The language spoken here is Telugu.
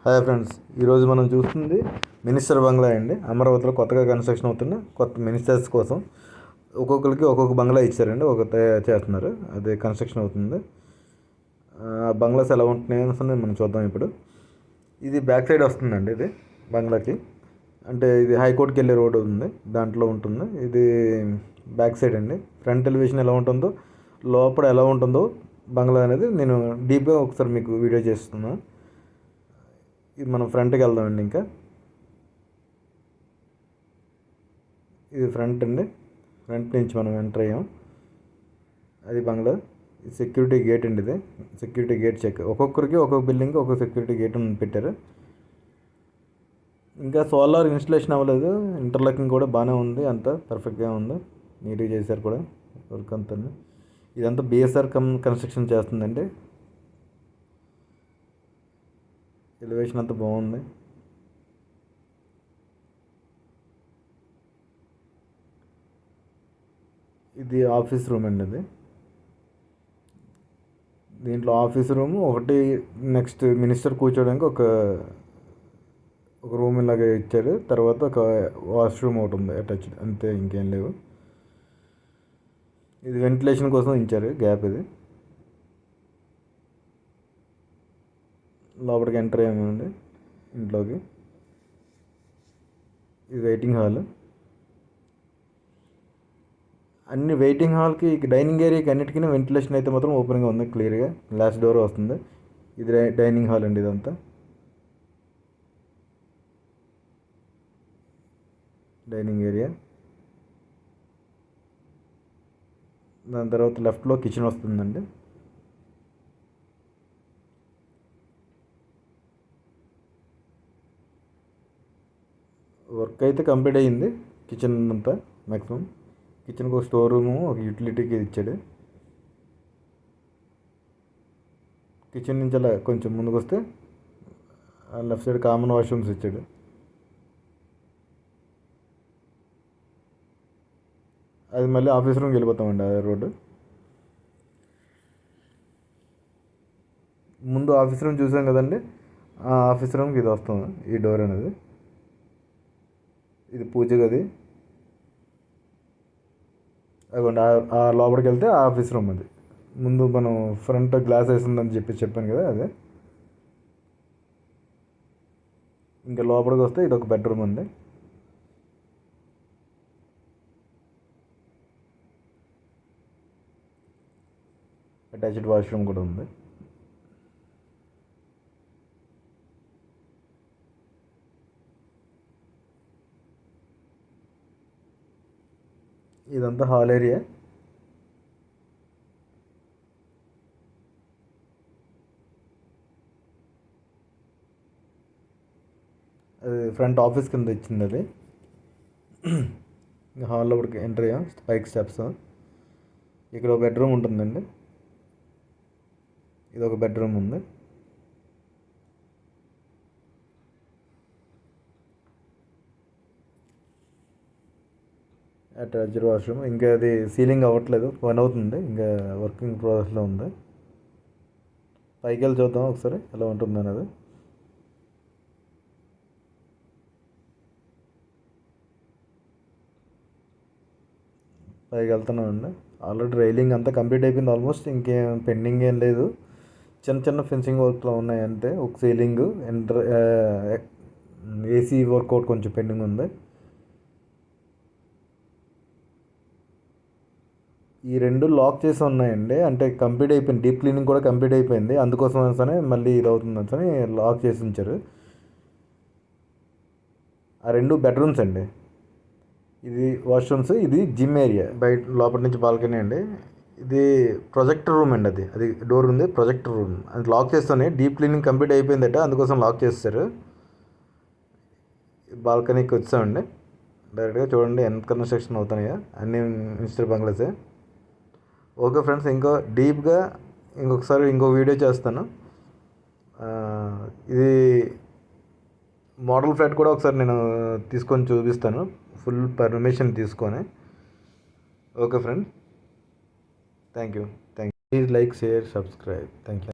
హాయ్ ఫ్రెండ్స్, ఈరోజు మనం చూస్తుంది మినిస్టర్ బంగ్లా అండి. అమరావతిలో కొత్తగా కన్స్ట్రక్షన్ అవుతున్న కొత్త మినిస్టర్స్ కోసం ఒక్కొక్కరికి ఒక్కొక్క బంగ్లా ఇచ్చారండి. ఒక చేస్తున్నారు, అది కన్స్ట్రక్షన్ అవుతుంది. ఆ బంగ్లాస్ ఎలా ఉంటున్నాయి అని మనం చూద్దాం ఇప్పుడు. ఇది బ్యాక్ సైడ్ వస్తుందండి, ఇది బంగ్లాకి. అంటే ఇది హైకోర్టుకి వెళ్ళే రోడ్ ఉంది, దాంట్లో ఉంటుంది. ఇది బ్యాక్ సైడ్ అండి. ఫ్రంట్ ఎలివేషన్ ఎలా ఉంటుందో, లోపల ఎలా ఉంటుందో బంగ్లా అనేది నేను డీప్గా ఒకసారి మీకు వీడియో చేస్తున్నాను. ఇది మనం ఫ్రంట్కి వెళ్దామండి. ఇంకా ఇది ఫ్రంట్ అండి. ఫ్రంట్ నుంచి మనం ఎంటర్ అయ్యాం. అది బంగ్లా. సెక్యూరిటీ గేట్ అండి. ఇది సెక్యూరిటీ గేట్ చెక్. ఒక్కొక్కరికి ఒక్కొక్క బిల్డింగ్కి ఒక్కొక్క సెక్యూరిటీ గేట్ పెట్టారు. ఇంకా సోలార్ ఇన్స్టలేషన్ అవ్వలేదు. ఇంటర్లాకింగ్ కూడా బాగానే ఉంది, అంతా పర్ఫెక్ట్గా ఉంది, నీట్గా చేశారు కూడా వర్క్ అంతా. ఇదంతా బిఎస్ఆర్ కన్స్ట్రక్షన్ చేస్తుందండి. ఎలివేషన్ అంతా బాగుంది. ఇది ఆఫీస్ రూమ్ అండి. ఇది దీంట్లో ఆఫీస్ రూమ్ ఒకటి, నెక్స్ట్ మినిస్టర్ కూర్చోడానికి ఒక రూమ్ ఇలాగే ఇచ్చారు. తర్వాత ఒక వాష్రూమ్ ఒకటి ఉంది అటాచ్డ్, అంతే, ఇంకేం లేవు. ఇది వెంటిలేషన్ కోసం ఇచ్చారు గ్యాప్. ఇది లోపలికి ఎంటర్ అయ్యామండి ఇంట్లోకి. ఇది వెయిటింగ్ హాల్. అన్ని వెయిటింగ్ హాల్కి, డైనింగ్ ఏరియాకి అన్నిటికీ వెంటిలేషన్ అయితే మాత్రం ఓపెన్గా ఉంది, క్లియర్గా గ్లాస్ డోర్ వస్తుంది. ఇది డైనింగ్ హాల్ అండి. ఇదంతా డైనింగ్ ఏరియా. దాని తర్వాత లెఫ్ట్లో కిచెన్ వస్తుందండి. వర్క్ అయితే కంప్లీట్ అయ్యింది. కిచెన్ అంతా మ్యాక్సిమం. కిచెన్కి ఒక స్టోర్ రూము, ఒక యూటిలిటీకి ఇచ్చాడు. కిచెన్ నుంచి అలా కొంచెం ముందుకు వస్తే లెఫ్ట్ సైడ్ కామన్ వాష్రూమ్స్ ఇచ్చాడు. అది మళ్ళీ ఆఫీస్ రూమ్కి వెళ్ళిపోతామండి, ఆ రోడ్డు. ముందు ఆఫీస్ రూమ్ చూసాం కదండి, ఆ ఆఫీస్ రూమ్కి ఇది వస్తుంది, ఈ డోర్ అనేది. ఇది పూజ గది. అదిగోండి, ఆ లోపలికి వెళ్తే ఆ ఆఫీస్ రూమ్. అది ముందు మనం ఫ్రంట్ గ్లాస్ వేసిందని చెప్పాను కదా, అదే. ఇంకా లోపలికి వస్తే ఇది ఒక బెడ్రూమ్ ఉంది. అటాచ్డ్ వాష్రూమ్ కూడా ఉంది. ఇదంతా హాల్ ఏరియా. అది ఫ్రంట్ ఆఫీస్ కింద ఇచ్చింది అది. హాల్లో ఒకటి ఎంటర్ అయ్యాం, పైకి స్టెప్స్. ఇక్కడ ఒక బెడ్రూమ్ ఉంటుందండి. ఇది ఒక బెడ్రూమ్ ఉంది. Attached washroom. ఇంకా అది సీలింగ్ అవ్వట్లేదు, పని అవుతుంది, ఇంకా వర్కింగ్ ప్రాసెస్లో ఉంది. పైకి వెళ్ళి చూద్దాం ఒకసారి ఎలా ఉంటుంది అనేది. పైకి వెళ్తున్నామండి. ఆల్రెడీ రైలింగ్ అంతా కంప్లీట్ అయిపోయింది ఆల్మోస్ట్. ఇంకేం పెండింగ్ ఏం లేదు. చిన్న చిన్న ఫెన్సింగ్ వర్క్లో ఉన్నాయి అంతే. ఒక సీలింగ్, ఏసీ వర్కౌట్ కొంచెం పెండింగ్ ఉంది. ఈ రెండు లాక్ చేసి ఉన్నాయండి, అంటే కంప్లీట్ అయిపోయింది. డీప్ క్లీనింగ్ కూడా కంప్లీట్ అయిపోయింది, అందుకోసం అనేసి మళ్ళీ ఇది అవుతుంది లాక్ చేసి ఉంచారు. ఆ రెండు బెడ్రూమ్స్ అండి. ఇది వాష్రూమ్స్, ఇది జిమ్ ఏరియా. బయట లోపల నుంచి బాల్కనీ అండి. ఇది ప్రొజెక్టర్ రూమ్ అండి. అది డోర్ ఉంది, ప్రొజెక్టర్ రూమ్. అది లాక్ చేస్తానే డీప్ క్లీనింగ్ కంప్లీట్ అయిపోయిందట, అందుకోసం లాక్ చేస్తారు. బాల్కనీకి వచ్చామండి. డైరెక్ట్గా చూడండి ఎంత కన్స్ట్రక్షన్ అవుతున్నాయో, అన్ని మినిస్టర్ బంగ్లాసే. ఓకే ఫ్రెండ్స్, డీప్గా ఇంకొకసారి ఇంకో వీడియో చేస్తాను. ఇది మోడల్ ఫ్లాట్ కూడా ఒకసారి నేను తీసుకొని చూపిస్తాను, ఫుల్ పర్మిషన్ తీసుకొని. Okay friend, thank you. Please like, share, subscribe. Thank you.